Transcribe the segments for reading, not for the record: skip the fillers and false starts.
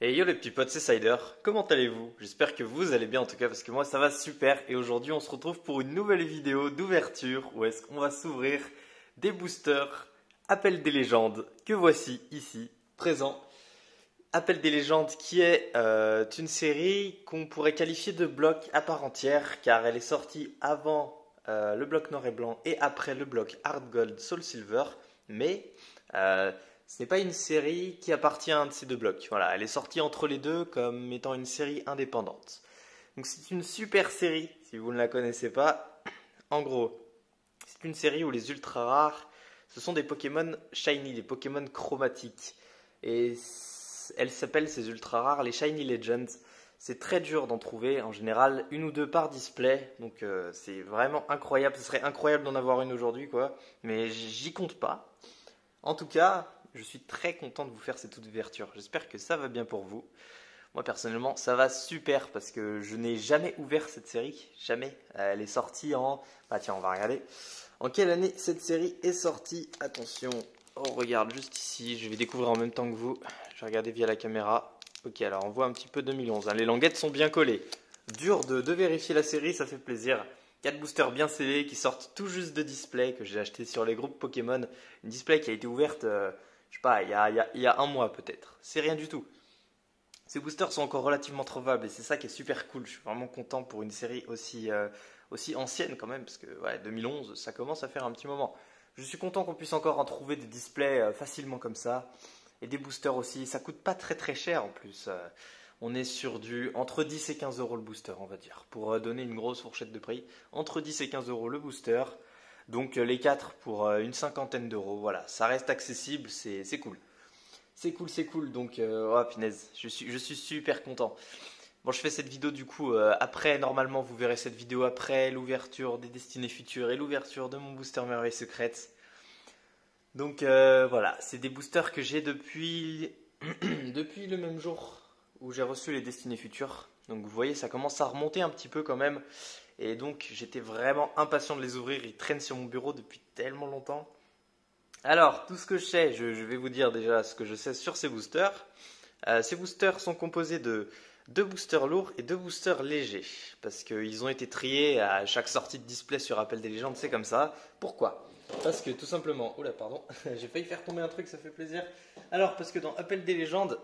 Et yo les petits potes, c'est Cider, comment allez-vous? J'espère que vous allez bien en tout cas parce que moi ça va super et aujourd'hui on se retrouve pour une nouvelle vidéo d'ouverture où est-ce qu'on va s'ouvrir des boosters Appel des légendes que voici ici, présent. Appel des légendes qui est une série qu'on pourrait qualifier de bloc à part entière car elle est sortie avant le bloc noir et blanc et après le bloc Hard Gold Soul Silver mais euh, ce n'est pas une série qui appartient à un de ces deux blocs. Voilà, elle est sortie entre les deux comme étant une série indépendante. Donc c'est une super série si vous ne la connaissez pas. En gros, c'est une série où les ultra rares, ce sont des Pokémon shiny, des Pokémon chromatiques. Et elles s'appellent ces ultra rares les Shiny Legends. C'est très dur d'en trouver, en général une ou deux par display, donc c'est vraiment incroyable. Ce serait incroyable d'en avoir une aujourd'hui, quoi, mais j'y compte pas. En tout cas, je suis très content de vous faire cette ouverture. J'espère que ça va bien pour vous. Moi personnellement, ça va super parce que je n'ai jamais ouvert cette série, jamais. Elle est sortie en... Bah tiens, on va regarder. En quelle année cette série est sortie? Attention, on regarde juste ici, je vais découvrir en même temps que vous. Je vais regarder via la caméra. Ok, alors on voit un petit peu 2011, hein. Les languettes sont bien collées. Dur de vérifier la série, ça fait plaisir. 4 boosters bien scellés qui sortent tout juste de display que j'ai acheté sur les groupes Pokémon. Une display qui a été ouverte, je sais pas, il y a un mois peut-être. C'est rien du tout. Ces boosters sont encore relativement trouvables et c'est ça qui est super cool. Je suis vraiment content pour une série aussi ancienne quand même, parce que ouais, 2011, ça commence à faire un petit moment. Je suis content qu'on puisse encore en trouver des displays facilement comme ça. Et des boosters aussi, ça coûte pas très très cher en plus. On est sur du entre 10 et 15 euros le booster, on va dire, pour donner une grosse fourchette de prix. Entre 10 et 15 euros le booster. Donc les 4 pour une cinquantaine d'euros. Voilà, ça reste accessible, c'est cool. C'est cool, c'est cool. Donc, oh punaise, je suis super content. Bon, je fais cette vidéo du coup après. Normalement, vous verrez cette vidéo après l'ouverture des Destinées Futures et l'ouverture de mon booster Merveille Secrète. Donc voilà, c'est des boosters que j'ai depuis, depuis le même jour où j'ai reçu les Destinées Futures. Donc vous voyez, ça commence à remonter un petit peu quand même. Et donc j'étais vraiment impatient de les ouvrir. Ils traînent sur mon bureau depuis tellement longtemps. Alors, tout ce que je sais, je vais vous dire déjà ce que je sais sur ces boosters. Ces boosters sont composés de deux boosters lourds et deux boosters légers. Parce qu'ils ont été triés à chaque sortie de display sur Appel des légendes, c'est comme ça. Pourquoi? Parce que tout simplement... Oula, pardon, j'ai failli faire tomber un truc, ça fait plaisir. Alors, parce que dans Appel des légendes,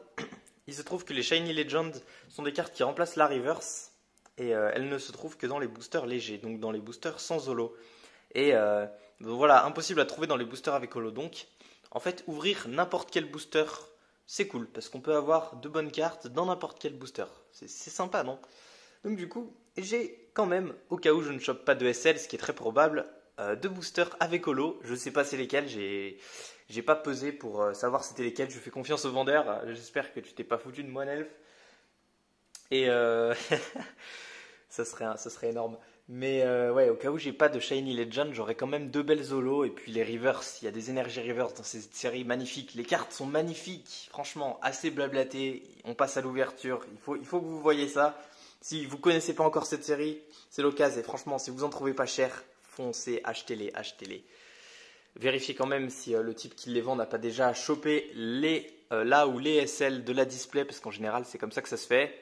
il se trouve que les Shiny Legends sont des cartes qui remplacent la Reverse. Et elles ne se trouvent que dans les boosters légers, donc dans les boosters sans holo. Et donc voilà, impossible à trouver dans les boosters avec holo. Donc, en fait, ouvrir n'importe quel booster, c'est cool parce qu'on peut avoir de bonnes cartes dans n'importe quel booster. C'est sympa, non? Donc, du coup, j'ai quand même, au cas où je ne chope pas de SL, ce qui est très probable, deux boosters avec holo. Je sais pas c'est lesquels, j'ai pas pesé pour savoir c'était lesquels. Je fais confiance au vendeur. J'espère que tu t'es pas foutu de moi, Nelf. Et ça serait énorme. Mais ouais, au cas où j'ai pas de Shiny Legend, j'aurais quand même deux belles Zolos et puis les Reverse. Il y a des énergies Reverse dans cette série magnifique. Les cartes sont magnifiques, franchement, assez blablaté. On passe à l'ouverture. Il faut que vous voyez ça. Si vous connaissez pas encore cette série, c'est l'occasion. Et franchement, si vous en trouvez pas cher, foncez, achetez-les, achetez-les. Vérifiez quand même si le type qui les vend n'a pas déjà chopé là ou les SL de la display, parce qu'en général, c'est comme ça que ça se fait.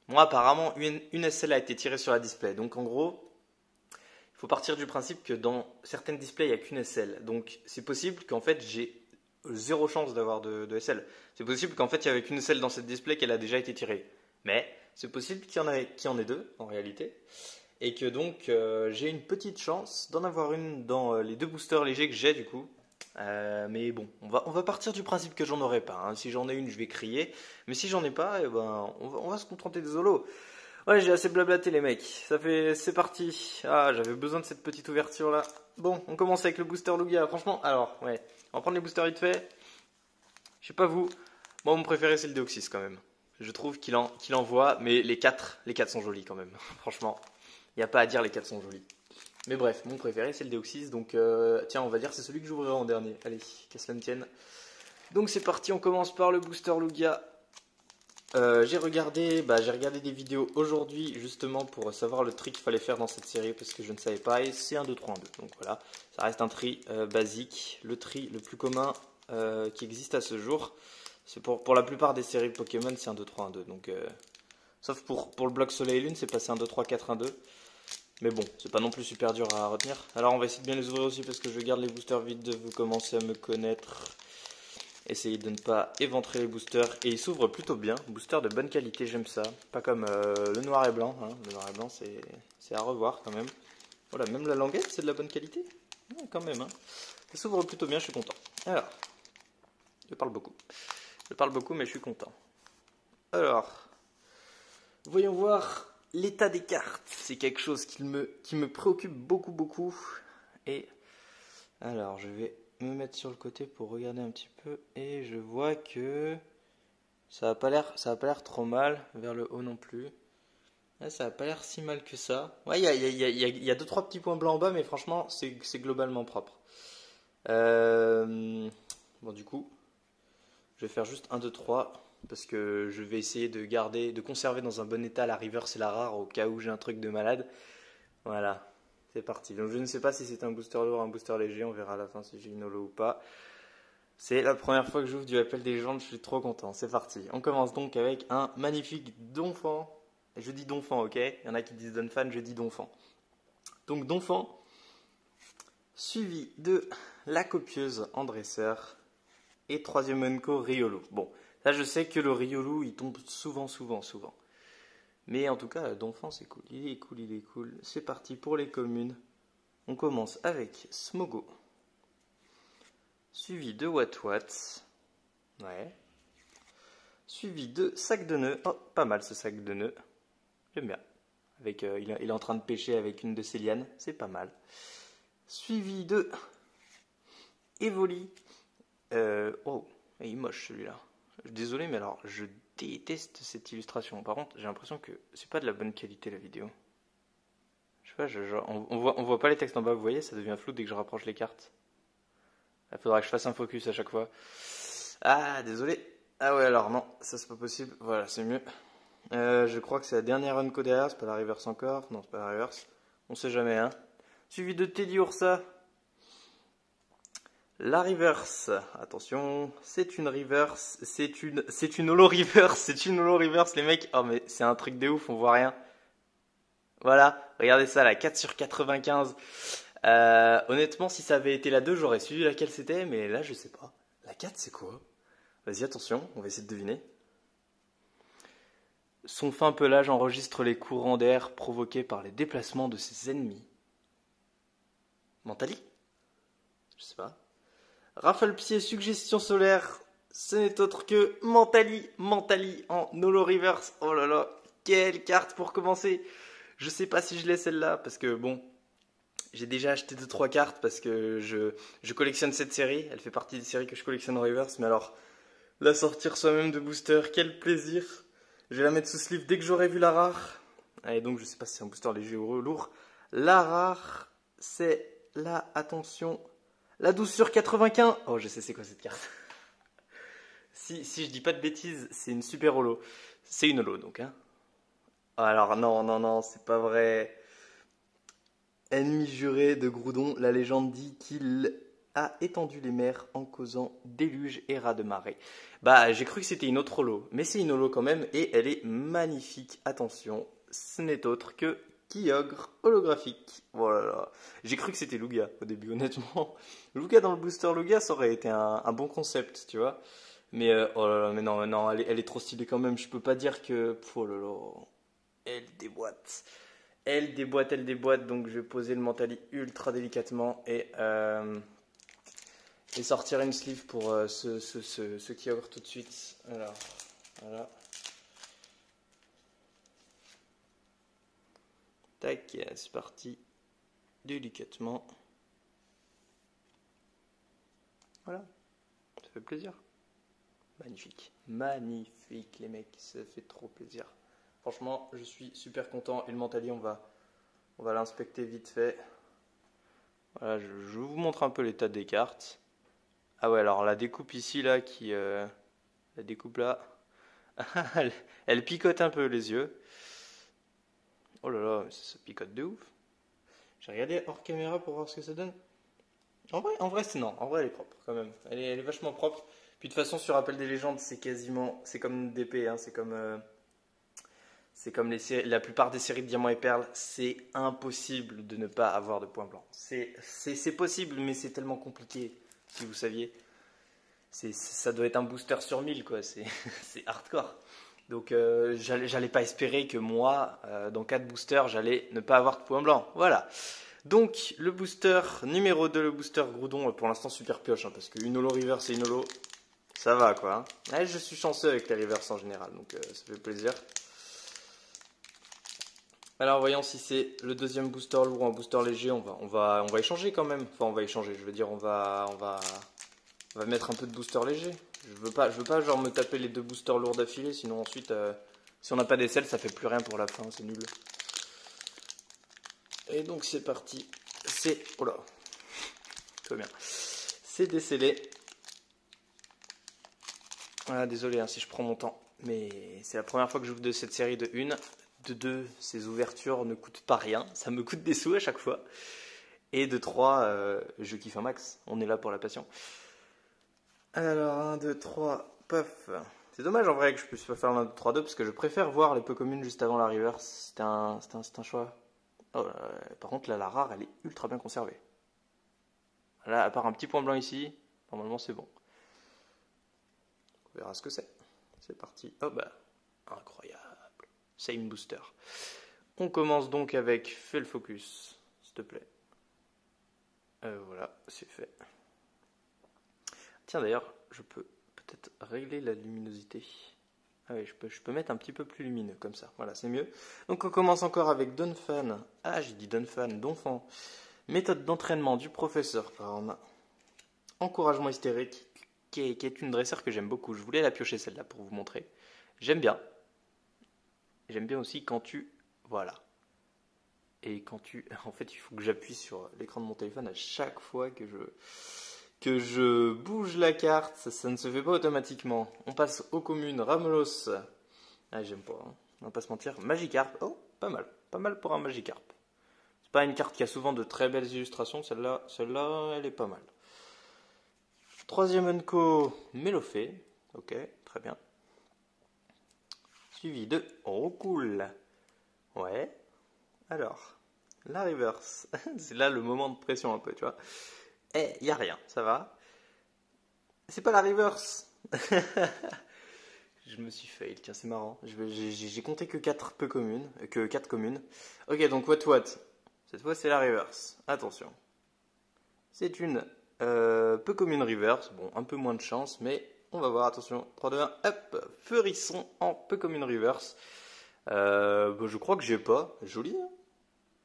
Moi, apparemment, une SL a été tirée sur la display. Donc, en gros, il faut partir du principe que dans certaines displays, il n'y a qu'une SL. Donc, c'est possible qu'en fait, j'ai zéro chance d'avoir de SL. C'est possible qu'en fait, il n'y avait qu'une SL dans cette display qu'elle a déjà été tirée. Mais c'est possible qu'il y en ait deux, en réalité. Et que donc, j'ai une petite chance d'en avoir une dans les deux boosters légers que j'ai, du coup. Mais bon, on va partir du principe que j'en aurai pas, hein. Si j'en ai une, je vais crier. Mais si j'en ai pas, eh ben, on va se contenter des holos. Ouais, j'ai assez blablaté les mecs. C'est parti. Ah, j'avais besoin de cette petite ouverture là. Bon, on commence avec le booster Lugia. Franchement, alors, ouais, on va prendre les boosters vite fait. Je sais pas vous. Moi, mon préféré c'est le Deoxys quand même. Je trouve qu'il envoie, mais les quatre sont jolis quand même. Franchement, il n'y a pas à dire, les quatre sont jolis. Mais bref, mon préféré c'est le Deoxys, donc tiens, on va dire c'est celui que j'ouvrirai en dernier. Allez, qu'à cela ne tienne. Donc c'est parti, on commence par le booster Lugia. J'ai regardé des vidéos aujourd'hui justement pour savoir le tri qu'il fallait faire dans cette série parce que je ne savais pas et c'est 1, 2, 3, 1, 2. Donc voilà, ça reste un tri basique, le tri le plus commun qui existe à ce jour. C'est pour la plupart des séries Pokémon, c'est 1, 2, 3, 1, 2. Donc, sauf pour le bloc Soleil et Lune, c'est passé 1, 2, 3, 4, 1, 2. Mais bon, c'est pas non plus super dur à retenir. Alors on va essayer de bien les ouvrir aussi parce que je garde les boosters vides. Vous commencez à me connaître. Essayez de ne pas éventrer les boosters. Et ils s'ouvrent plutôt bien. Booster de bonne qualité, j'aime ça. Pas comme le noir et blanc. Hein. Le noir et blanc, c'est à revoir quand même. Voilà, même la languette, c'est de la bonne qualité. Ouais, quand même. Hein. Ça s'ouvre plutôt bien, je suis content. Alors, je parle beaucoup. Je parle beaucoup, mais je suis content. Alors, voyons voir l'état des cartes. C'est quelque chose qui me préoccupe beaucoup. Et alors, je vais me mettre sur le côté pour regarder un petit peu. Et je vois que ça n'a pas l'air trop mal. Vers le haut non plus. Ouais, ça n'a pas l'air si mal que ça. Ouais, il y a 2-3 petits points blancs en bas, mais franchement, c'est globalement propre. Bon, du coup, je vais faire juste 1, 2, 3. Parce que je vais essayer de conserver dans un bon état la reverse et la rare au cas où j'ai un truc de malade. Voilà, c'est parti. Donc je ne sais pas si c'est un booster lourd ou un booster léger, on verra à la fin si j'ai une holo ou pas. C'est la première fois que j'ouvre du appel des légendes, je suis trop content. C'est parti. On commence donc avec un magnifique Donphan. Je dis Donphan, ok? Il y en a qui disent Donphan, je dis Donphan. Donc Donphan, suivi de la copieuse en dresseur et troisième Unco Riolu. Bon, là je sais que le Riolu il tombe souvent. Mais en tout cas, Donphan c'est cool. Il est cool. C'est parti pour les communes. On commence avec Smogo. Suivi de Watwat. Ouais. Suivi de Sac de nœuds. Oh, pas mal ce sac de nœuds. J'aime bien. Il est en train de pêcher avec une de ses lianes. C'est pas mal. Suivi de Evoli. Oh, il est moche celui-là. Désolé, mais alors je déteste cette illustration. Par contre, j'ai l'impression que c'est pas de la bonne qualité la vidéo. Je sais pas, on voit pas les textes en bas, vous voyez, ça devient flou dès que je rapproche les cartes. Il faudra que je fasse un focus à chaque fois. Ah, désolé. Ah ouais, alors non, ça c'est pas possible. Voilà, c'est mieux. Je crois que c'est la dernière Unco derrière, c'est pas la reverse encore. Non, c'est pas la reverse. On sait jamais, hein. Suivi de Teddy Ursa. La reverse, attention, c'est une reverse, c'est une holo reverse, c'est une holo reverse les mecs. Oh mais c'est un truc de ouf, on voit rien. Voilà, regardez ça, la 4 sur 95. Honnêtement, si ça avait été la 2, j'aurais su laquelle c'était, mais là je sais pas. La 4 c'est quoi? Vas-y, attention, on va essayer de deviner. Son fin pelage enregistre les courants d'air provoqués par les déplacements de ses ennemis. Mentali? Je sais pas. Rafale-pied, suggestion solaire, ce n'est autre que Mentali en holo reverse. Oh là là, quelle carte pour commencer. Je sais pas si je l'ai celle-là, parce que bon, j'ai déjà acheté 2-3 cartes, parce que je collectionne cette série, elle fait partie des séries que je collectionne en reverse, mais alors, la sortir soi-même de booster, quel plaisir. Je vais la mettre sous sleeve dès que j'aurai vu la rare. Et donc je sais pas si c'est un booster léger ou lourd. La rare, c'est la, attention... La 12 sur 95. Oh, je sais c'est quoi cette carte. si je dis pas de bêtises, c'est une super holo. C'est une holo donc. Hein. Alors non, c'est pas vrai. Ennemi juré de Groudon, la légende dit qu'il a étendu les mers en causant déluge et raz de marée. Bah, j'ai cru que c'était une autre holo, mais c'est une holo quand même et elle est magnifique. Attention, ce n'est autre que Kyogre holographique. Voilà. J'ai cru que c'était Lugia au début, honnêtement. Lugia dans le booster Lugia, ça aurait été un bon concept, tu vois. Mais, oh là là, mais non, elle est trop stylée quand même. Je peux pas dire que. Oh là là. Elle déboîte. Elle déboîte. Donc je vais poser le Mentali ultra délicatement et sortir une sleeve pour ce Kyogre tout de suite. Alors, voilà. Tac, c'est parti. Délicatement. Voilà. Ça fait plaisir. Magnifique les mecs. Ça fait trop plaisir. Franchement, je suis super content. Et le Mentali, on va l'inspecter vite fait. Voilà, je vous montre un peu l'état des cartes. Ah ouais, alors la découpe ici, là, la découpe là, elle picote un peu les yeux. Oh là là, ça picote de ouf. J'ai regardé hors caméra pour voir ce que ça donne. En vrai, c'est non. En vrai, elle est propre quand même. Elle est vachement propre. Puis de toute façon, sur Appel des légendes, c'est comme DP, hein, c'est comme la plupart des séries de Diamants et Perles, c'est impossible de ne pas avoir de points blancs. C'est possible, mais c'est tellement compliqué, si vous saviez. Ça doit être un booster sur 1000, quoi. C'est hardcore. Donc, j'allais pas espérer que moi, dans 4 boosters, j'allais ne pas avoir de points blancs. Voilà. Donc, le booster numéro 2, le booster Groudon, pour l'instant super pioche, hein, parce qu'une holo reverse et une holo, ça va, quoi. Hein. Ouais, je suis chanceux avec les reverse en général, donc ça fait plaisir. Alors voyons si c'est le deuxième booster lourd ou un booster léger, on va échanger quand même. Enfin on va échanger, je veux dire on va mettre un peu de booster léger. Je veux pas genre me taper les 2 boosters lourds d'affilée, sinon ensuite si on n'a pas d'aisselle ça fait plus rien pour la fin, c'est nul. Et donc c'est parti. Oh là, tout va bien. C'est décellé. Voilà, désolé hein, si je prends mon temps, mais c'est la première fois que j'ouvre de cette série de 1. De 2, ces ouvertures ne coûtent pas rien, ça me coûte des sous à chaque fois. Et de 3, je kiffe un max, on est là pour la passion. Alors 1, 2, 3, paf. C'est dommage en vrai que je puisse pas faire l'1, 2, 3, 2 parce que je préfère voir les peu communes juste avant la reverse. C'est un choix. Oh là là. Par contre là la rare elle est ultra bien conservée. Là à part un petit point blanc ici, normalement c'est bon. On verra ce que c'est. C'est parti. Oh bah incroyable. Same booster. On commence donc avec fais le focus, s'il te plaît. Voilà, c'est fait. Tiens d'ailleurs, je peux peut-être régler la luminosité. Ah oui, je peux mettre un petit peu plus lumineux comme ça. Voilà, c'est mieux. Donc on commence encore avec Donphan. Ah, j'ai dit Donphan, Donphan. Méthode d'entraînement du professeur Brown. Encouragement hystérique, qui est une dresseur que j'aime beaucoup. Je voulais la piocher celle-là pour vous montrer. J'aime bien. J'aime bien aussi quand tu... Voilà. Et quand tu... En fait, il faut que j'appuie sur l'écran de mon téléphone à chaque fois que je bouge la carte. Ça ne se fait pas automatiquement. On passe aux communes. Ramelos. Ah, j'aime pas. Hein. On va pas se mentir. Magikarp. Oh, pas mal. Pas mal pour un Magikarp. C'est pas une carte qui a souvent de très belles illustrations. Celle-là, elle est pas mal. Troisième Unco. Mélofée. Ok, très bien. Suivi de Roucoule. Ouais. Alors, la reverse. C'est là le moment de pression un peu, tu vois. Eh, y a rien, ça va. C'est pas la reverse. Je me suis fail, tiens, c'est marrant. J'ai compté que 4 peu communes, que 4 communes. Ok, donc what. Cette fois, c'est la reverse. Attention. C'est une peu commune reverse. Bon, un peu moins de chance, mais on va voir. Attention, 3, 2, 1, hop. Feurisson en peu commune reverse. Bah, je crois que j'ai pas. Joli, hein?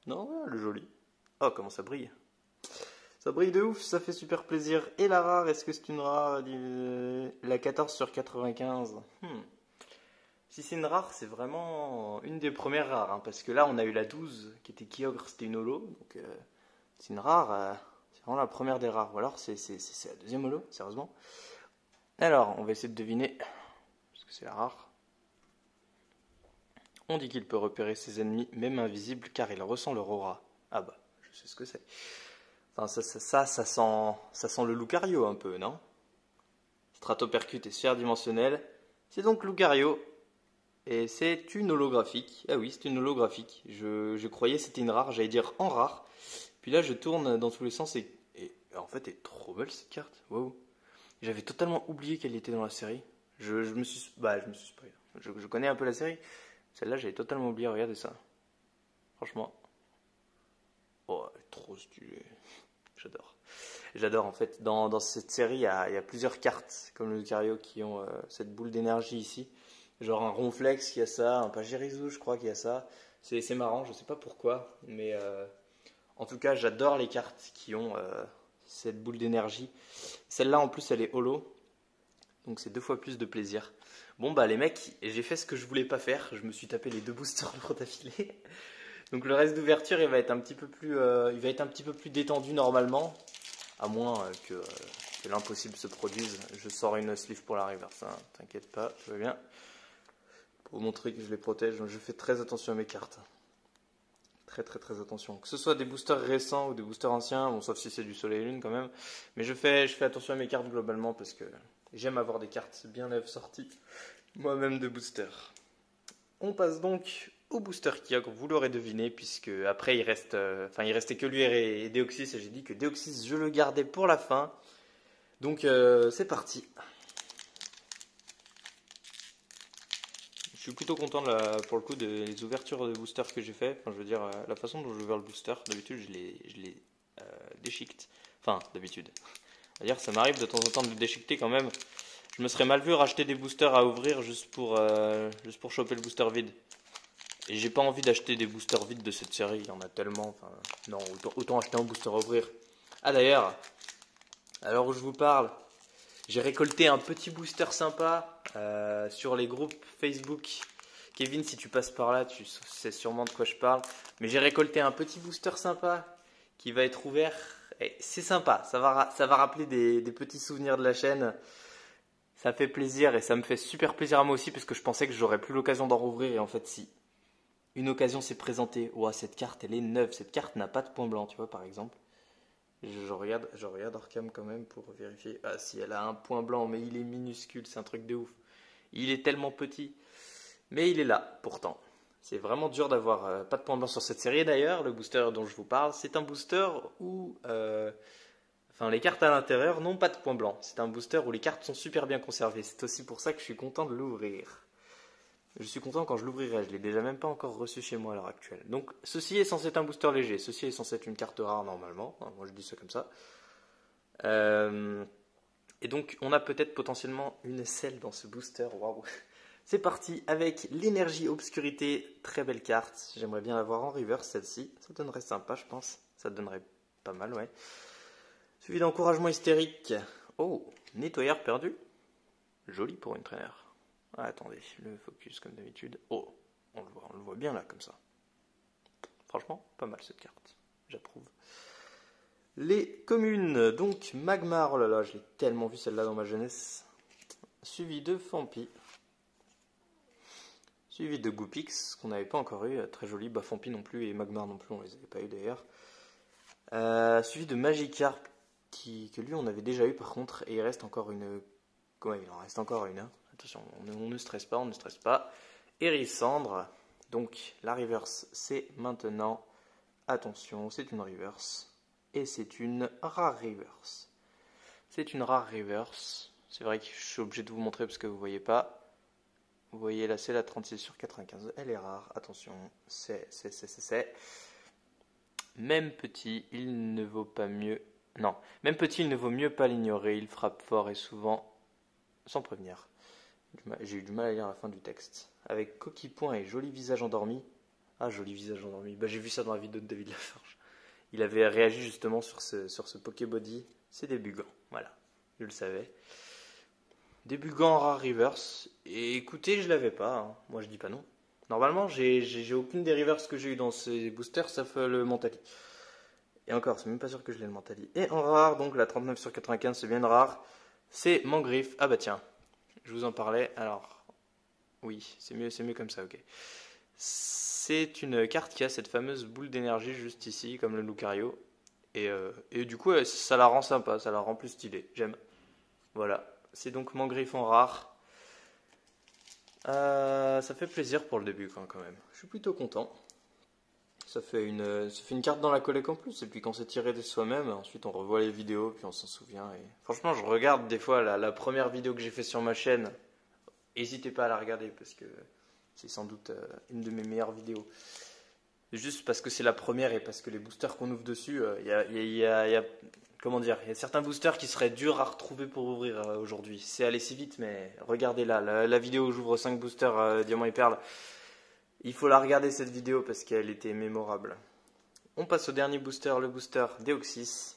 Non, ouais, le joli. Oh, comment ça brille. Ça brille de ouf, ça fait super plaisir. Et la rare, est-ce que c'est une rare? La 14 sur 95. Si c'est une rare, c'est vraiment une des premières rares. Hein, parce que là, on a eu la 12 qui était Kyogre, c'était une holo. Donc, c'est une rare. C'est vraiment la première des rares. Ou alors, c'est la deuxième holo, sérieusement. Alors, on va essayer de deviner. Parce que c'est la rare. On dit qu'il peut repérer ses ennemis, même invisibles, car il ressent leur aura. Ah bah, je sais ce que c'est. Enfin, ça sent le Lucario un peu, non? Stratopercute et sphère dimensionnelle. C'est donc Lucario. Et c'est une holographique. Ah oui, c'est une holographique. Je croyais que c'était une rare, j'allais dire en rare. Puis là, je tourne dans tous les sens et en fait, elle est trop belle cette carte. Wow. J'avais totalement oublié qu'elle était dans la série. Je me suis spoilé. Je connais un peu la série. Celle-là, j'avais totalement oublié. Regardez ça. Franchement. Oh, elle est trop stylée. J'adore. J'adore en fait. Dans cette série, il y a plusieurs cartes, comme le Lucario, qui ont cette boule d'énergie ici. Genre un Ronflex qui a ça, un Pachirisu, je crois, qui a ça. C'est marrant, je sais pas pourquoi, mais en tout cas, j'adore les cartes qui ont cette boule d'énergie. Celle-là, en plus, elle est holo. Donc c'est 2 fois plus de plaisir. Bon bah les mecs, j'ai fait ce que je voulais pas faire. Je me suis tapé les 2 boosters lourds d'affilée. Donc le reste d'ouverture, il va être un petit peu plus détendu normalement, à moins que l'impossible se produise. Je sors une sleeve pour la reverse, hein. T'inquiète pas, tout va bien. Pour vous montrer que je les protège, je fais très attention à mes cartes. Très attention. Que ce soit des boosters récents ou des boosters anciens, bon sauf si c'est du soleil et lune quand même. Mais je fais attention à mes cartes globalement parce que J'aime avoir des cartes bien neuves sorties, moi-même de booster. On passe donc au booster Kyogre, vous l'aurez deviné, puisque après il reste, il restait que lui et Deoxys, et j'ai dit que Deoxys je le gardais pour la fin. Donc c'est parti. Je suis plutôt content pour le coup des ouvertures de booster que j'ai fait. Enfin, je veux dire, la façon dont j'ai ouvert le booster, d'habitude je les déchiquete. Enfin, d'habitude. C'est-à-dire, ça m'arrive de temps en temps de le déchiqueter quand même. Je me serais mal vu racheter des boosters à ouvrir juste pour choper le booster vide. Et j'ai pas envie d'acheter des boosters vides de cette série, il y en a tellement. Enfin, non, autant acheter un booster à ouvrir. Ah d'ailleurs, à l'heure où je vous parle, j'ai récolté un petit booster sympa sur les groupes Facebook. Kevin, si tu passes par là, tu sais sûrement de quoi je parle. Mais j'ai récolté un petit booster sympa qui va être ouvert. Et c'est sympa, ça va rappeler des petits souvenirs de la chaîne. Ça fait plaisir et ça me fait super plaisir à moi aussi parce que je pensais que j'aurais plus l'occasion d'en rouvrir et en fait si. Une occasion s'est présentée. Ouah, cette carte elle est neuve, cette carte n'a pas de point blanc, tu vois par exemple. Je regarde Arkham quand même pour vérifier. Ah si, elle a un point blanc mais il est minuscule, c'est un truc de ouf. Il est tellement petit, mais il est là pourtant. C'est vraiment dur d'avoir pas de point blanc sur cette série. D'ailleurs, le booster dont je vous parle, c'est un booster où les cartes à l'intérieur n'ont pas de point blanc. C'est un booster où les cartes sont super bien conservées. C'est aussi pour ça que je suis content de l'ouvrir. Je suis content quand je l'ouvrirai. Je l'ai déjà même pas encore reçu chez moi à l'heure actuelle. Donc, ceci est censé être un booster léger. Ceci est censé être une carte rare normalement. Enfin, moi, je dis ça comme ça. Et donc, on a peut-être potentiellement une selle dans ce booster. Waouh! C'est parti avec l'énergie obscurité. Très belle carte. J'aimerais bien l'avoir en reverse celle-ci. Ça donnerait sympa, je pense. Ça donnerait pas mal, ouais. Suivi d'encouragement hystérique. Oh, nettoyeur perdu. Joli pour une traîneur. Ah, attendez, le focus comme d'habitude. Oh, on le voit bien là comme ça. Franchement, pas mal cette carte. J'approuve. Les communes, donc Magmar. Oh là là, je l'ai tellement vu celle-là dans ma jeunesse. Suivi de Fampi. Suivi de Goopix, qu'on n'avait pas encore eu. Très joli. Bah, Fampi non plus et Magmar non plus, on les avait pas eu d'ailleurs. Suivi de Magikarp. Que lui on avait déjà eu par contre et il reste encore une. Ouais, il en reste encore une. Hein. Attention, on ne stresse pas, on ne stresse pas. Hérissandre, donc la reverse c'est maintenant. Attention, c'est une reverse et c'est une rare reverse. C'est une rare reverse. C'est vrai que je suis obligé de vous montrer parce que vous voyez pas. Vous voyez là c'est la 36/95. Elle est rare. Attention, c'est. Même petit, il ne vaut pas mieux. Non, même petit, il ne vaut mieux pas l'ignorer. Il frappe fort et souvent sans prévenir. J'ai eu du mal à lire la fin du texte. Avec coquille point et joli visage endormi. Ah, joli visage endormi. Bah, j'ai vu ça dans la vidéo de David Lafarge. Il avait réagi justement sur ce Pokébody. C'est des Bugans, voilà. Je le savais. Des Bugans en rare reverse. Et écoutez, je l'avais pas. Hein. Moi, je dis pas non. Normalement, j'ai aucune des reverses que j'ai eu dans ces boosters, sauf le Mentali. Et encore, c'est même pas sûr que je l'ai le Mentali. Et en rare, donc la 39/95, c'est bien une rare. C'est Mangriffe. Ah bah tiens, je vous en parlais. Alors, oui, c'est mieux comme ça, ok. C'est une carte qui a cette fameuse boule d'énergie juste ici, comme le Lucario. Et du coup, ça la rend sympa, ça la rend plus stylée. J'aime. Voilà, c'est donc Mangriffe en rare. Ça fait plaisir pour le début quand même. Je suis plutôt content. Ça fait une carte dans la collecte en plus. Et puis quand c'est tiré de soi-même, ensuite on revoit les vidéos, puis on s'en souvient. Et franchement, je regarde des fois la première vidéo que j'ai fait sur ma chaîne. N'hésitez pas à la regarder parce que c'est sans doute une de mes meilleures vidéos. Juste parce que c'est la première et parce que les boosters qu'on ouvre dessus, il y a comment dire, il y a certains boosters qui seraient durs à retrouver pour ouvrir aujourd'hui. C'est allé si vite, mais regardez là, la vidéo où j'ouvre 5 boosters Diamant et Perle. Il faut la regarder cette vidéo parce qu'elle était mémorable. On passe au dernier booster, le booster Deoxys.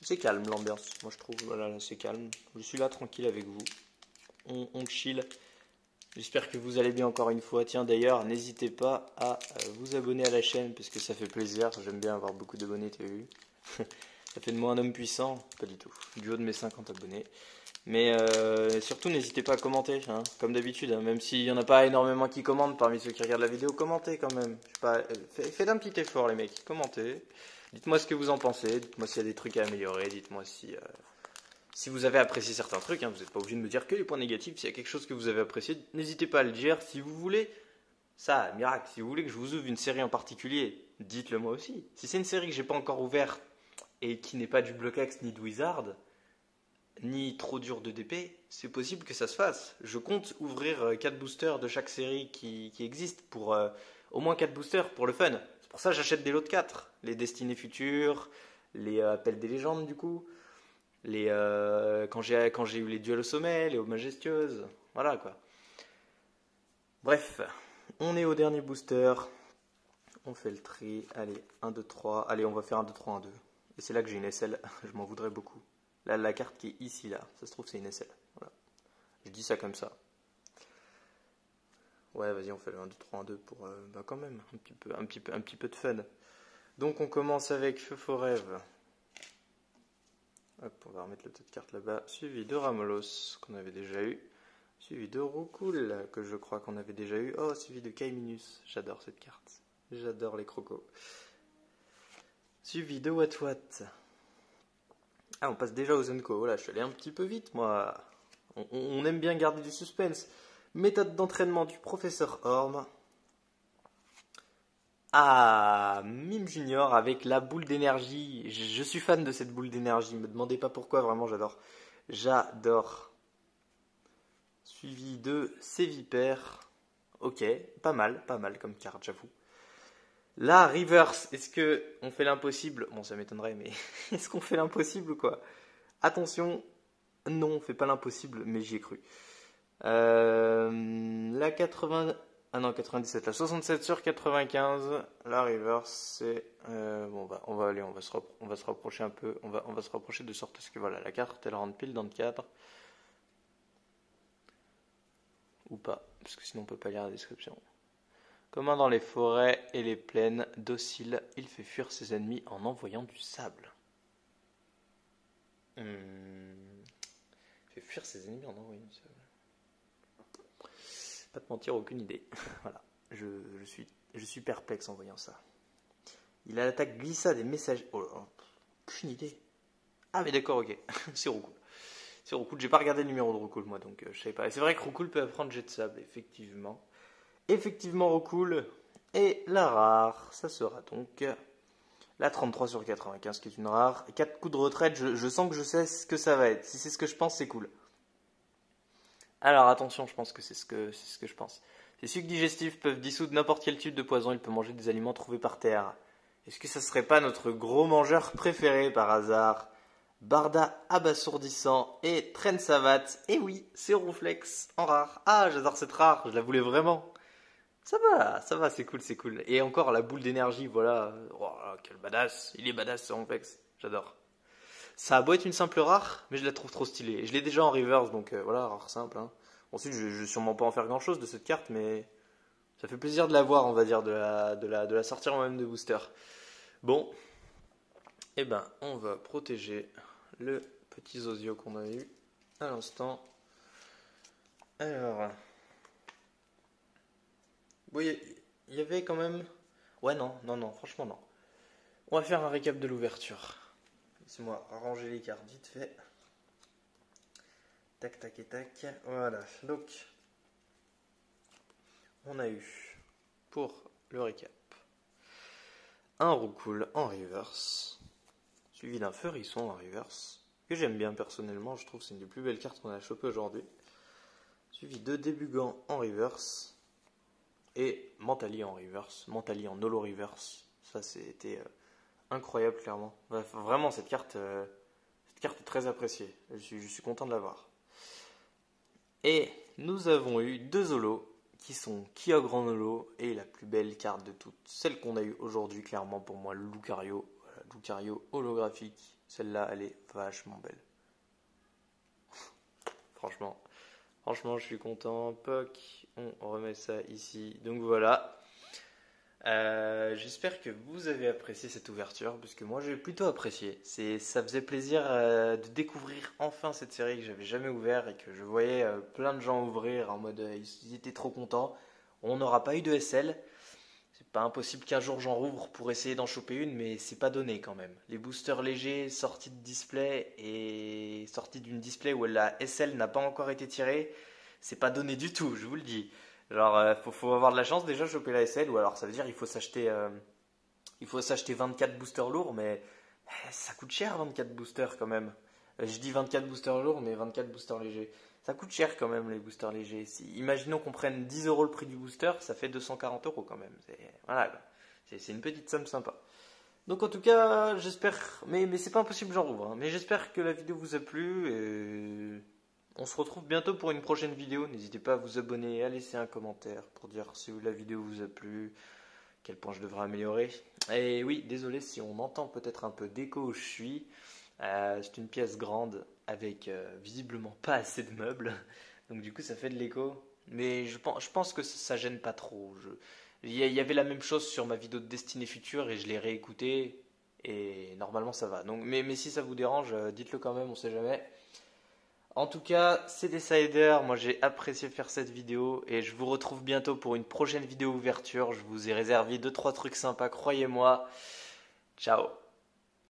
C'est calme l'ambiance, moi je trouve. Voilà, là, c'est calme. Je suis là tranquille avec vous. On chill. J'espère que vous allez bien encore une fois. Tiens d'ailleurs, n'hésitez pas à vous abonner à la chaîne parce que ça fait plaisir. J'aime bien avoir beaucoup d'abonnés, tu as vu. Ça fait de moi un homme puissant. Pas du tout. Du haut de mes 50 abonnés. Mais surtout, n'hésitez pas à commenter, hein, comme d'habitude. Hein, même s'il n'y en a pas énormément qui commentent parmi ceux qui regardent la vidéo, commentez quand même. Je sais pas, faites un petit effort, les mecs. Commentez. Dites-moi ce que vous en pensez, dites-moi s'il y a des trucs à améliorer, dites-moi si vous avez apprécié certains trucs, hein, vous n'êtes pas obligé de me dire que les points négatifs. S'il y a quelque chose que vous avez apprécié, n'hésitez pas à le dire. Si vous voulez, ça, miracle, si vous voulez que je vous ouvre une série en particulier, dites-le moi aussi. Si c'est une série que j'ai pas encore ouverte et qui n'est pas du Blockx ni de Wizard, ni trop dur de DP, c'est possible que ça se fasse. Je compte ouvrir 4 boosters de chaque série qui existe pour au moins 4 boosters pour le fun. C'est pour ça que j'achète des lots de 4. Les Destinées Futures, les Appels des légendes du coup, quand j'ai eu les Duels au sommet, les Eaux Majestueuses, voilà quoi. Bref, on est au dernier booster. On fait le tri. Allez, 1, 2, 3. Allez, on va faire 1, 2, 3, 1, 2. Et c'est là que j'ai une SL. Je m'en voudrais beaucoup. Là, la carte qui est ici, là. Ça se trouve, c'est une SL. Voilà. Je dis ça comme ça. Ouais, vas-y, on fait le 1, 2, 3, 1, 2 pour, quand même, un petit peu de fun. Donc, on commence avec Feu Faux Rêve. Hop, on va remettre le tas de cartes là-bas. Suivi de Ramolos, qu'on avait déjà eu. Suivi de Roukoul, que je crois qu'on avait déjà eu. Oh, suivi de Kaiminus. J'adore cette carte. J'adore les crocos. Suivi de Watwat. Ah, on passe déjà aux Zenko. Voilà, je suis allé un petit peu vite, moi. On aime bien garder du suspense. Méthode d'entraînement du professeur Orm. Ah, Mime Junior avec la boule d'énergie. Je suis fan de cette boule d'énergie. Me demandez pas pourquoi, vraiment, j'adore. J'adore. Suivi de Sévipère. Ok, pas mal comme carte, j'avoue. Là, Reverse, est-ce que on fait l'impossible? Bon, ça m'étonnerait, mais est-ce qu'on fait l'impossible ou quoi? Attention, non, on fait pas l'impossible, mais j'y ai cru. La 80... Ah non, 97, la 67 sur 95, la Reverse, c'est... bon, on va se rapprocher un peu, on va se rapprocher de sorte à ce que, voilà, la carte, elle rentre pile dans le cadre. Ou pas, parce que sinon on peut pas lire la description. Commun dans les forêts et les plaines, docile, il fait fuir ses ennemis en envoyant du sable. Il fait fuir ses ennemis en envoyant du sable. Pas te mentir, aucune idée. Voilà, je suis perplexe en voyant ça. Il a l'attaque glissa des messages. Oh là là, aucune idée. Ah mais d'accord, ok, c'est Roukoul. C'est Roukoul, j'ai pas regardé le numéro de Roukoul moi, donc je savais pas. Et c'est vrai que Roukoul peut apprendre jet de sable, effectivement. Effectivement, Roukoul. Et la rare, ça sera donc la 33 sur 95 qui est une rare. 4 coups de retraite, je sens que je sais ce que ça va être. Si c'est ce que je pense, c'est cool. Alors attention, je pense que c'est ce que je pense. Ces sucs digestifs peuvent dissoudre n'importe quel type de poison, il peut manger des aliments trouvés par terre. Est-ce que ça serait pas notre gros mangeur préféré par hasard? Barda abasourdissant et Traîne Savate. Et oui, c'est Rouflex en rare. Ah, j'adore cette rare, je la voulais vraiment. Ça va, c'est cool, c'est cool. Et encore la boule d'énergie, voilà. Oh, quel badass. Il est badass ce Ronflex. J'adore. Ça a beau être une simple rare, mais je la trouve trop stylée. Je l'ai déjà en reverse, donc voilà, rare simple. Hein. Ensuite, je vais sûrement pas en faire grand chose de cette carte, mais ça fait plaisir de la voir, on va dire, de la sortir en même de booster. Bon, eh ben, on va protéger le petit Zozio qu'on a eu à l'instant. Alors. Oui, il y avait quand même... Ouais, non, franchement non. On va faire un récap de l'ouverture. Laissez-moi ranger les cartes vite fait. Tac, tac et tac. Voilà, donc... On a eu, pour le récap, un Roukoul en reverse, suivi d'un Feurisson en reverse, que j'aime bien personnellement, je trouve que c'est une des plus belles cartes qu'on a chopées aujourd'hui. Suivi de Débugant en reverse, et Mentali en reverse, Mentali en holo reverse. Ça c'était incroyable clairement. Bref, vraiment cette carte est très appréciée. Je suis content de l'avoir. Et nous avons eu deux holos qui sont Kyogre en holo et la plus belle carte de toutes, celle qu'on a eu aujourd'hui clairement pour moi, le Lucario. Voilà, Lucario holographique. Celle-là elle est vachement belle. Franchement, je suis content. Poc, on remet ça ici. Donc voilà. J'espère que vous avez apprécié cette ouverture, parce que moi j'ai plutôt apprécié. Ça faisait plaisir de découvrir enfin cette série que j'avais jamais ouvert et que je voyais plein de gens ouvrir en mode ils étaient trop contents. On n'aura pas eu de SL. Pas impossible qu'un jour j'en rouvre pour essayer d'en choper une, mais c'est pas donné quand même. Les boosters légers sortis de display et sortis d'une display où la SL n'a pas encore été tirée, c'est pas donné du tout, je vous le dis. Genre, faut avoir de la chance déjà de choper la SL, ou alors ça veut dire il faut s'acheter 24 boosters lourds, mais ça coûte cher 24 boosters quand même. Je dis 24 boosters lourds, mais 24 boosters légers. Ça coûte cher quand même les boosters légers. Imaginons qu'on prenne 10 euros le prix du booster, ça fait 240 euros quand même. Voilà, quoi. C'est une petite somme sympa. Donc en tout cas, j'espère, mais c'est pas impossible, j'en rouvre, hein. Mais j'espère que la vidéo vous a plu et on se retrouve bientôt pour une prochaine vidéo. N'hésitez pas à vous abonner et à laisser un commentaire pour dire si la vidéo vous a plu, quel point je devrais améliorer. Et oui, désolé si on entend peut-être un peu d'écho où je suis. C'est une pièce grande avec visiblement pas assez de meubles. Donc du coup ça fait de l'écho. Mais je pense que ça gêne pas trop. Il y avait la même chose sur ma vidéo de Destinée Future et je l'ai réécouté. Et normalement ça va. Donc, mais si ça vous dérange, dites-le quand même, on sait jamais. En tout cas, c'est Decider. Moi j'ai apprécié faire cette vidéo. Et je vous retrouve bientôt pour une prochaine vidéo ouverture. Je vous ai réservé 2-3 trucs sympas, croyez-moi. Ciao.